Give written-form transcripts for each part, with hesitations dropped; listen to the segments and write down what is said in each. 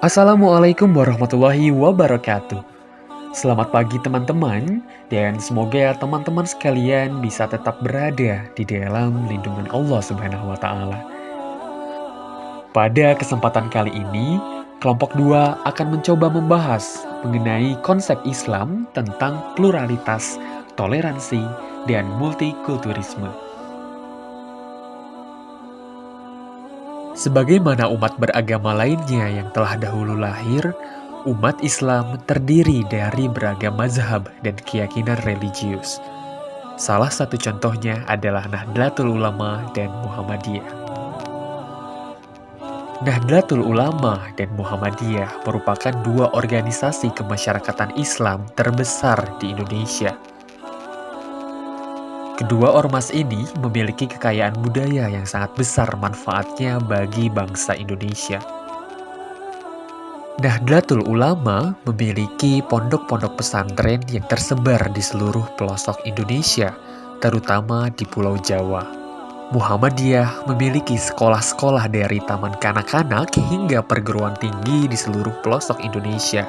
Assalamualaikum warahmatullahi wabarakatuh. Selamat pagi teman-teman, dan semoga teman-teman sekalian bisa tetap berada di dalam lindungan Allah Subhanahu wa Ta'ala. Pada kesempatan kali ini, kelompok 2 akan mencoba membahas mengenai konsep Islam tentang pluralitas, toleransi, dan multikulturisme. Sebagaimana umat beragama lainnya yang telah dahulu lahir, umat Islam terdiri dari beragam mazhab dan keyakinan religius. Salah satu contohnya adalah Nahdlatul Ulama dan Muhammadiyah. Nahdlatul Ulama dan Muhammadiyah merupakan dua organisasi kemasyarakatan Islam terbesar di Indonesia. Kedua ormas ini memiliki kekayaan budaya yang sangat besar manfaatnya bagi bangsa Indonesia. Nahdlatul Ulama memiliki pondok-pondok pesantren yang tersebar di seluruh pelosok Indonesia, terutama di Pulau Jawa. Muhammadiyah memiliki sekolah-sekolah dari taman kanak-kanak hingga perguruan tinggi di seluruh pelosok Indonesia.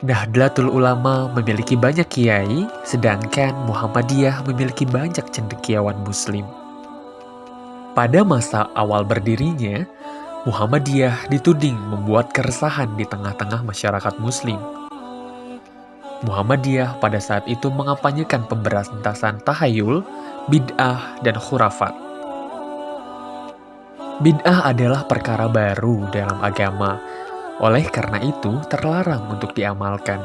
Nahdlatul Ulama memiliki banyak kiai, sedangkan Muhammadiyah memiliki banyak cendekiawan Muslim. Pada masa awal berdirinya, Muhammadiyah dituding membuat keresahan di tengah-tengah masyarakat Muslim. Muhammadiyah pada saat itu mengampanyekan pemberantasan tahayul, bid'ah, dan khurafat. Bid'ah adalah perkara baru dalam agama, oleh karena itu terlarang untuk diamalkan.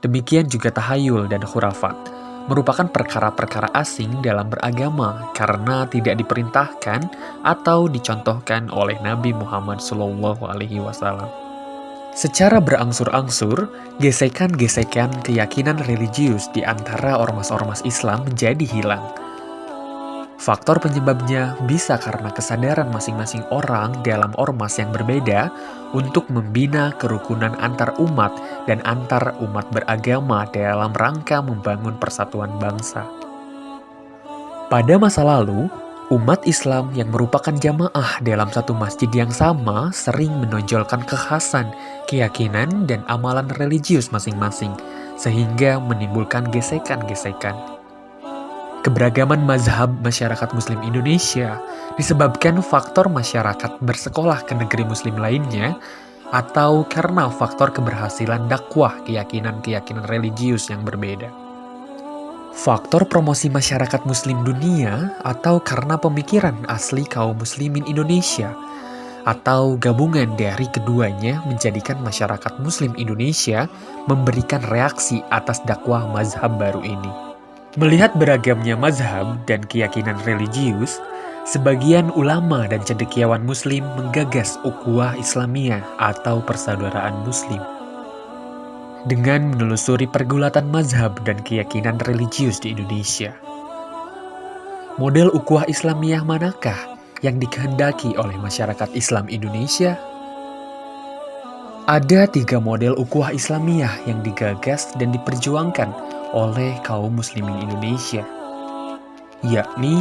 Demikian juga tahayul dan khurafat, merupakan perkara-perkara asing dalam beragama karena tidak diperintahkan atau dicontohkan oleh Nabi Muhammad SAW. Secara berangsur-angsur, gesekan-gesekan keyakinan religius di antara ormas-ormas Islam menjadi hilang. Faktor penyebabnya bisa karena kesadaran masing-masing orang dalam ormas yang berbeda untuk membina kerukunan antar umat dan antar umat beragama dalam rangka membangun persatuan bangsa. Pada masa lalu, umat Islam yang merupakan jamaah dalam satu masjid yang sama sering menonjolkan kekhasan, keyakinan, dan amalan religius masing-masing, sehingga menimbulkan gesekan-gesekan. Keberagaman mazhab masyarakat Muslim Indonesia disebabkan faktor masyarakat bersekolah ke negeri Muslim lainnya atau karena faktor keberhasilan dakwah keyakinan-keyakinan religius yang berbeda. Faktor promosi masyarakat Muslim dunia atau karena pemikiran asli kaum Muslimin Indonesia atau gabungan dari keduanya menjadikan masyarakat Muslim Indonesia memberikan reaksi atas dakwah mazhab baru ini. Melihat beragamnya mazhab dan keyakinan religius, sebagian ulama dan cendekiawan Muslim menggagas ukhuwah Islamiyah atau persaudaraan Muslim. Dengan menelusuri pergulatan mazhab dan keyakinan religius di Indonesia. Model ukhuwah Islamiyah manakah yang dikehendaki oleh masyarakat Islam Indonesia? Ada 3 model ukhuwah Islamiyah yang digagas dan diperjuangkan oleh kaum muslimin Indonesia, yakni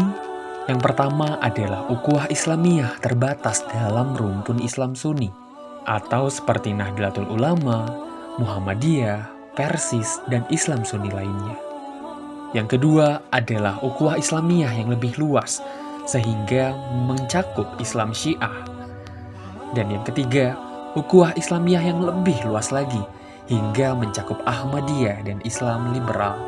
yang pertama adalah ukhuwah Islamiyah terbatas dalam rumpun Islam Sunni, atau seperti Nahdlatul Ulama, Muhammadiyah, Persis, dan Islam Sunni lainnya. Yang kedua adalah ukhuwah Islamiyah yang lebih luas, sehingga mencakup Islam Syiah. Dan yang ketiga, ukhuwah Islamiyah yang lebih luas lagi, hingga mencakup Ahmadiyah dan Islam liberal.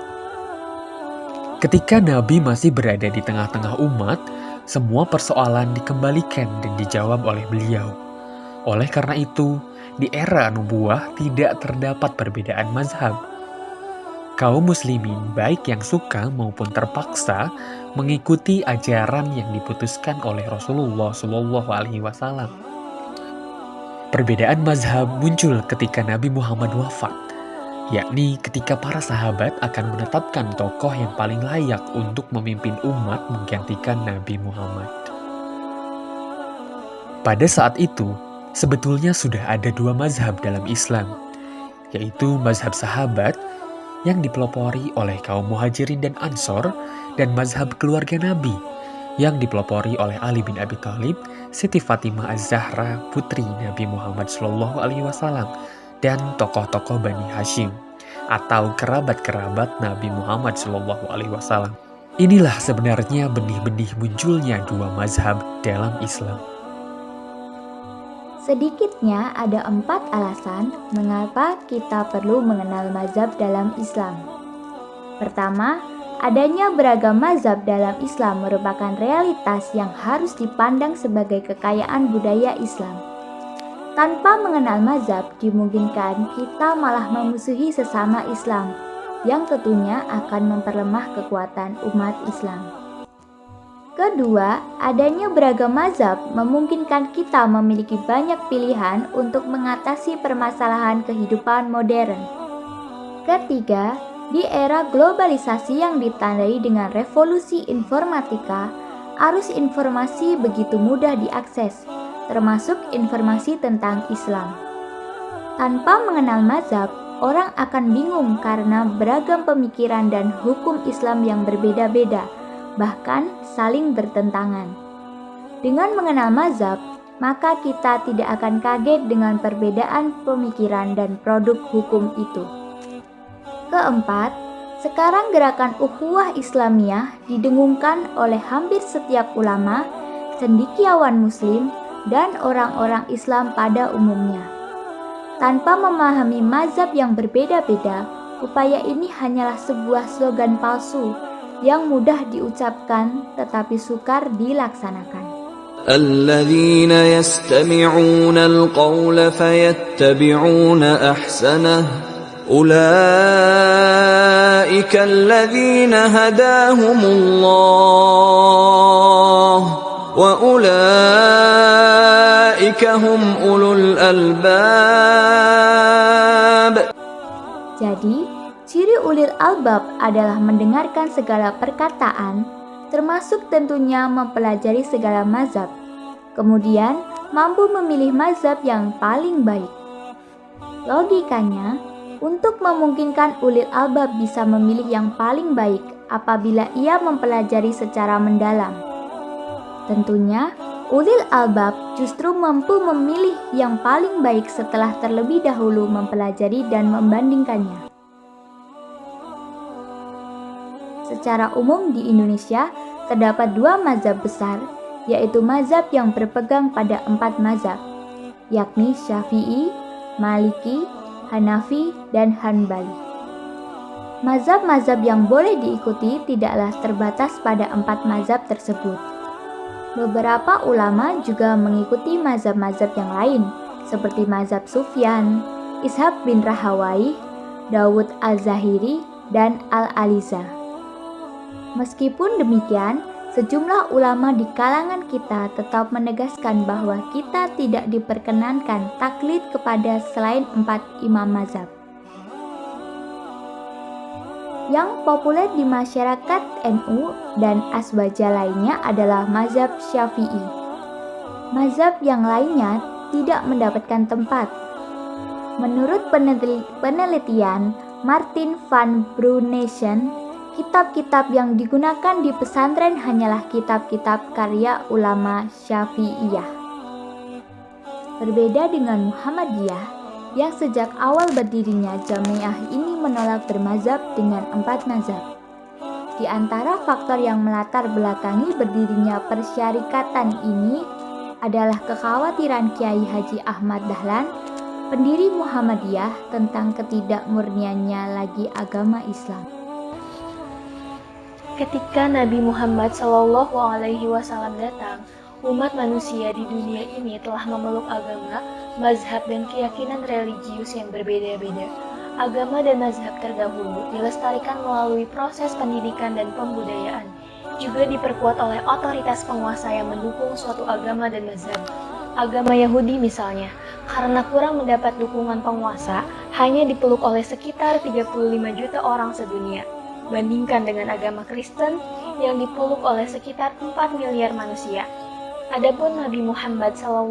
Ketika Nabi masih berada di tengah-tengah umat, semua persoalan dikembalikan dan dijawab oleh beliau. Oleh karena itu, di era nubuwah tidak terdapat perbedaan mazhab. Kaum muslimin baik yang suka maupun terpaksa mengikuti ajaran yang diputuskan oleh Rasulullah SAW. Perbedaan mazhab muncul ketika Nabi Muhammad wafat, yakni ketika para sahabat akan menetapkan tokoh yang paling layak untuk memimpin umat menggantikan Nabi Muhammad. Pada saat itu, sebetulnya sudah ada 2 mazhab dalam Islam, yaitu mazhab sahabat yang dipelopori oleh kaum muhajirin dan ansor, dan mazhab keluarga Nabi yang dipelopori oleh Ali bin Abi Thalib, Siti Fatimah Az-Zahra, putri Nabi Muhammad SAW, dan tokoh-tokoh Bani Hashim atau kerabat-kerabat Nabi Muhammad SAW. Inilah sebenarnya benih-benih munculnya dua mazhab dalam Islam. Sedikitnya ada 4 alasan mengapa kita perlu mengenal mazhab dalam Islam. Pertama, adanya beragam mazhab dalam Islam merupakan realitas yang harus dipandang sebagai kekayaan budaya Islam. Tanpa mengenal mazhab, dimungkinkan kita malah memusuhi sesama Islam, yang tentunya akan memperlemah kekuatan umat Islam. Kedua, adanya beragam mazhab memungkinkan kita memiliki banyak pilihan untuk mengatasi permasalahan kehidupan modern. Ketiga, di era globalisasi yang ditandai dengan revolusi informatika, arus informasi begitu mudah diakses, termasuk informasi tentang Islam. Tanpa mengenal mazhab, orang akan bingung karena beragam pemikiran dan hukum Islam yang berbeda-beda, bahkan saling bertentangan. Dengan mengenal mazhab, maka kita tidak akan kaget dengan perbedaan pemikiran dan produk hukum itu. Keempat, sekarang gerakan ukhuwah Islamiyah didengungkan oleh hampir setiap ulama, cendekiawan muslim, dan orang-orang Islam pada umumnya. Tanpa memahami mazhab yang berbeda-beda, upaya ini hanyalah sebuah slogan palsu yang mudah diucapkan tetapi sukar dilaksanakan. Alladzina yastami'una al-qawla fayattabi'una ahsanah. Ulaika alladzina hadahumullah wa ulaika hum ulul albab. Jadi, ciri ulil albab adalah mendengarkan segala perkataan, termasuk tentunya mempelajari segala mazhab, kemudian mampu memilih mazhab yang paling baik. Logikanya, untuk memungkinkan ulil albab bisa memilih yang paling baik apabila ia mempelajari secara mendalam. Tentunya, ulil albab justru mampu memilih yang paling baik setelah terlebih dahulu mempelajari dan membandingkannya. Secara umum di Indonesia, terdapat 2 mazhab besar, yaitu mazhab yang berpegang pada 4 mazhab, yakni Syafi'i, Maliki, Hanafi, dan Hanbali. Mazhab-mazhab yang boleh diikuti tidaklah terbatas pada 4 mazhab tersebut. Beberapa ulama juga mengikuti mazhab-mazhab yang lain, seperti mazhab Sufyan, Ishaq bin Rahawayh, Dawud al-Zahiri, dan Al-Aliza. Meskipun demikian, sejumlah ulama di kalangan kita tetap menegaskan bahwa kita tidak diperkenankan taklid kepada selain 4 imam mazhab. Yang populer di masyarakat NU dan aswaja lainnya adalah mazhab Syafi'i. Mazhab yang lainnya tidak mendapatkan tempat. Menurut penelitian Martin van Bruynesen, kitab-kitab yang digunakan di pesantren hanyalah kitab-kitab karya ulama Syafi'iyah. Berbeda dengan Muhammadiyah, yang sejak awal berdirinya Jamiah ini menolak bermazhab dengan 4 mazhab. Di antara faktor yang melatar belakangi berdirinya persyarikatan ini adalah kekhawatiran Kiai Haji Ahmad Dahlan, pendiri Muhammadiyah, tentang ketidakmurniannya lagi agama Islam. Ketika Nabi Muhammad SAW datang, umat manusia di dunia ini telah memeluk agama, mazhab, dan keyakinan religius yang berbeda-beda. Agama dan mazhab terdahulu dilestarikan melalui proses pendidikan dan pembudayaan, juga diperkuat oleh otoritas penguasa yang mendukung suatu agama dan mazhab. Agama Yahudi misalnya, karena kurang mendapat dukungan penguasa, hanya dipeluk oleh sekitar 35 juta orang sedunia. Bandingkan dengan agama Kristen yang dipeluk oleh sekitar 4 miliar manusia. Adapun Nabi Muhammad SAW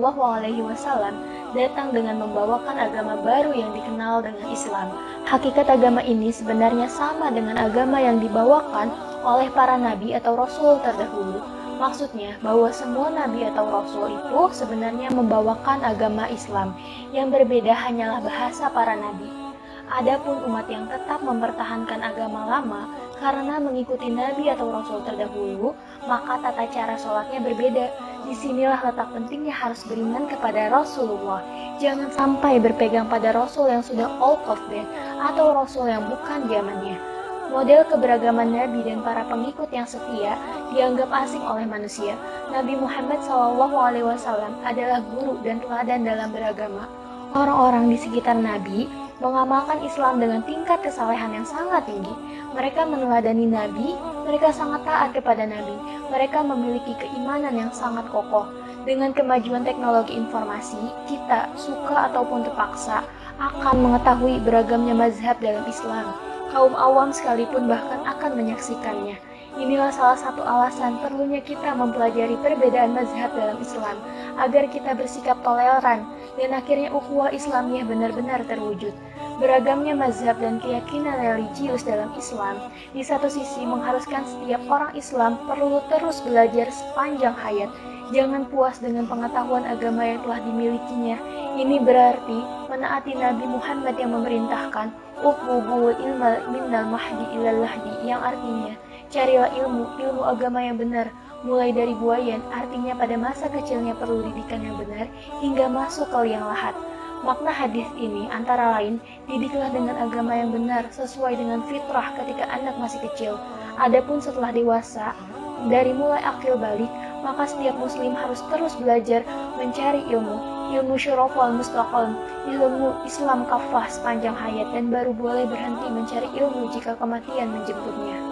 datang dengan membawakan agama baru yang dikenal dengan Islam. Hakikat agama ini sebenarnya sama dengan agama yang dibawakan oleh para nabi atau rasul terdahulu. Maksudnya bahwa semua nabi atau rasul itu sebenarnya membawakan agama Islam, yang berbeda hanyalah bahasa para nabi. Adapun umat yang tetap mempertahankan agama lama karena mengikuti nabi atau rasul terdahulu, maka tata cara sholatnya berbeda. Disinilah letak pentingnya harus beriman kepada Rasulullah. Jangan sampai berpegang pada rasul yang sudah out of date atau rasul yang bukan zamannya. Model keberagaman Nabi dan para pengikut yang setia dianggap asing oleh manusia. Nabi Muhammad SAW adalah guru dan teladan dalam beragama. Orang-orang di sekitar Nabi mengamalkan Islam dengan tingkat kesalehan yang sangat tinggi. Mereka meneladani Nabi, mereka sangat taat kepada Nabi, mereka memiliki keimanan yang sangat kokoh. Dengan kemajuan teknologi informasi, kita, suka ataupun terpaksa, akan mengetahui beragamnya mazhab dalam Islam. Kaum awam sekalipun bahkan akan menyaksikannya. Inilah salah satu alasan perlunya kita mempelajari perbedaan mazhab dalam Islam, agar kita bersikap toleran dan akhirnya ukhuwah Islamiyah benar-benar terwujud. Beragamnya mazhab dan keyakinan religius dalam Islam, di satu sisi mengharuskan setiap orang Islam perlu terus belajar sepanjang hayat. Jangan puas dengan pengetahuan agama yang telah dimilikinya. Ini berarti menaati Nabi Muhammad yang memerintahkan "Utlubul ilma minnal mahdi ilal lahdi", yang artinya carilah ilmu agama yang benar, mulai dari buayan, artinya pada masa kecilnya perlu didikan yang benar, hingga masuk ke liang lahat. Makna hadis ini antara lain, didiklah dengan agama yang benar sesuai dengan fitrah ketika anak masih kecil. Adapun setelah dewasa, dari mulai akil balik, maka setiap muslim harus terus belajar mencari ilmu syurafal mustaqam, ilmu Islam kafah sepanjang hayat, dan baru boleh berhenti mencari ilmu jika kematian menjemputnya.